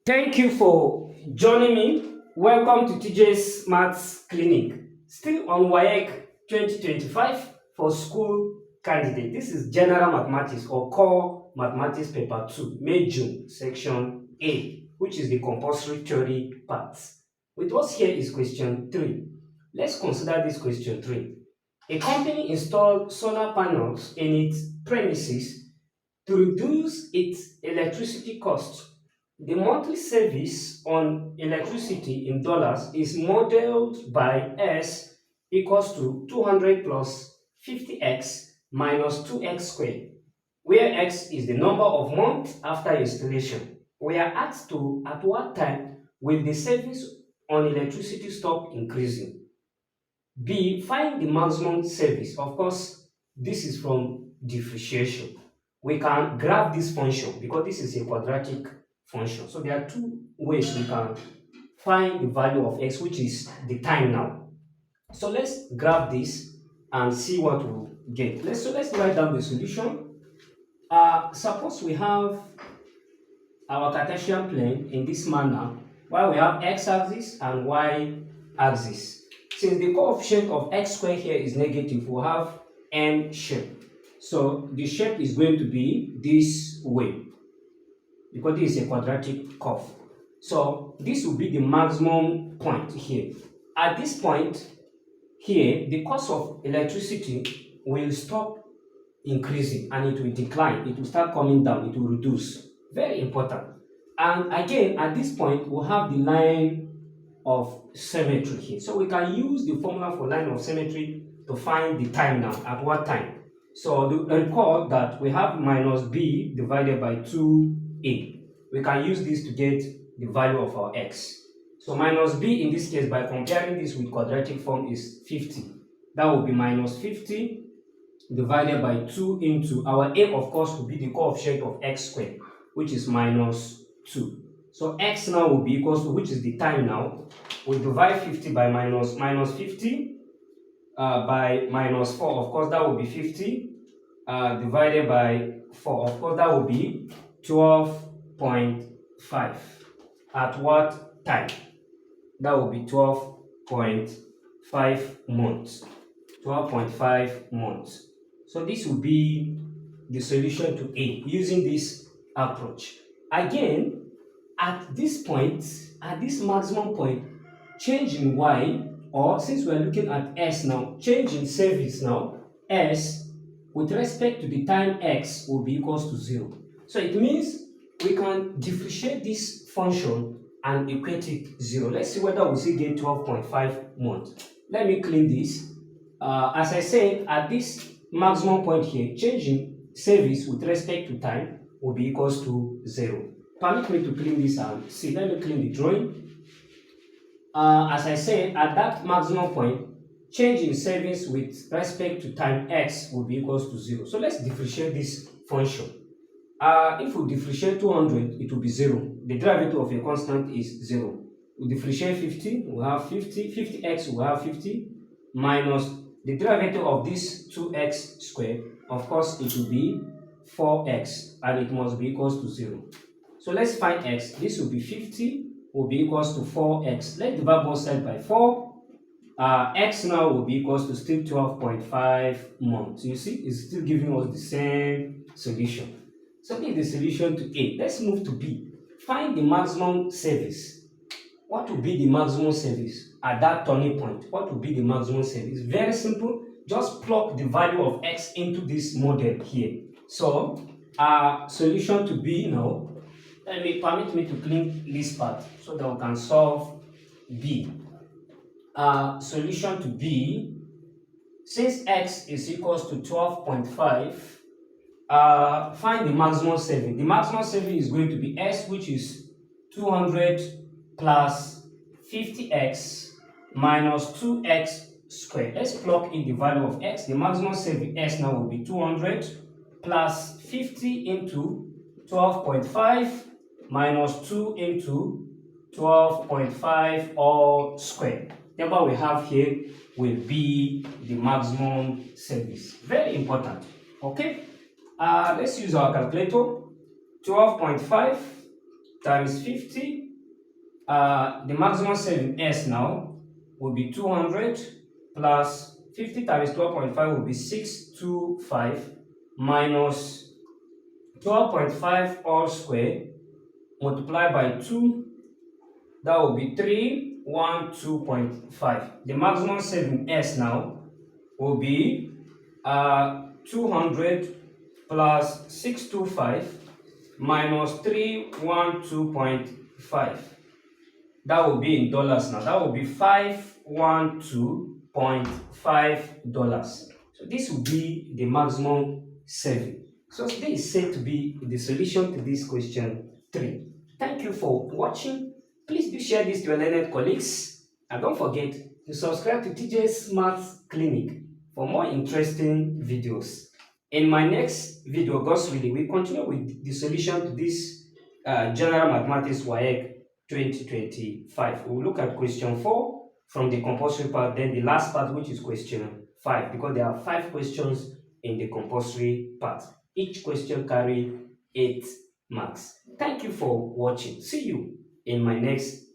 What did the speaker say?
Thank you for joining me. Welcome to TJ's Maths Clinic. Still on WAEC 2025 for school candidate. This is General Mathematics or Core Mathematics Paper 2, May June, Section A, which is the compulsory theory part. With us here is question 3. Let's consider this question 3. A company installed solar panels in its premises to reduce its electricity cost. The monthly service on electricity in dollars is modeled by S equals to 200 plus 50x minus 2x squared, where x is the number of months after installation. We are asked to at what time will the service on electricity stop increasing. B. Find the maximum service. Of course, this is from differentiation. We can graph this function because this is a quadratic function. So there are two ways we can find the value of x, which is the time now. So let's graph this and see what we'll get. Let's write down the solution. Suppose we have our Cartesian plane in this manner, while we have x-axis and y-axis. Since the coefficient of x squared here is negative, we'll have M shape. So the shape is going to be this way because this is a quadratic curve. So this will be the maximum point here. At this point here, the cost of electricity will stop increasing and it will decline. It will start coming down. It will reduce. Very important. And again, at this point, we'll have the line of symmetry here. So we can use the formula for line of symmetry to find the time now. At what time? So recall that we have minus b divided by 2a. We can use this to get the value of our x. So minus b in this case, by comparing this with quadratic form, is 50. That will be minus 50 divided by 2 into our a, of course, will be the coefficient of x squared, which is minus 2. So x now will be equals to, which is the time now, we divide 50 by minus 50 by minus 4, of course, that will be 50 divided by 4, of course, that will be 12.5. At what time? That will be 12.5 months. 12.5 months. So this will be the solution to A using this approach. Again, at this point, at this maximum point, change in Y, or since we are looking at S now, change in service now, S with respect to the time X will be equals to 0. So it means we can differentiate this function and equate it 0. Let's see whether we still get 12.5 months. Let me clean this. As I said, at this maximum point here, changing service with respect to time will be equals to 0. Permit me to clean this and see. Let me clean the drawing. As I said, at that maximum point, change in service with respect to time x will be equals to 0. So let's differentiate this function. If we differentiate 200, it will be 0. The derivative of a constant is 0. We differentiate 50, we have 50. 50x, we have 50 minus the derivative of this 2x squared. Of course, it will be 4x and it must be equals to 0. So let's find x. This will be 50 will be equals to 4x. Let's divide both sides by 4. X now will be equals to still 12.5 months. You see, it's still giving us the same solution. So this is the solution to A. Let's move to B. Find the maximum service. What will be the maximum service at that turning point? What will be the maximum service? Very simple. Just plug the value of x into this model here. So our solution to B now, permit me to clean this part so that we can solve B. Solution to B, since x is equals to 12.5, find the maximum saving. The maximum saving is going to be S, which is 200 plus 50x minus 2x squared. Let's plug in the value of x. The maximum saving S now will be 200 plus 50 into 12.5 minus 2 into 12.5 all squared. The number we have here will be the maximum service. Very important. Okay? Let's use our calculator. 12.5 times 50. The maximum saving S now will be 200 plus 50 times 12.5 will be 625 minus 12.5 all square multiplied by 2, that will be 312.5. The maximum saving S now will be 200 plus 625 minus 312.5. That will be in dollars now. That will be $512.5. So this will be the maximum saving. So this is said to be the solution to this question 3. Thank you for watching. Please do share this to your learned colleagues. And don't forget to subscribe to TJ's Maths Clinic for more interesting videos. In my next video, God's willing, we continue with the solution to this General Mathematics WASSCE 2025. We will look at question 4 from the compulsory part, then the last part, which is question 5, because there are 5 questions in the compulsory part. Each question carries 8 marks. Thank you for watching. See you in my next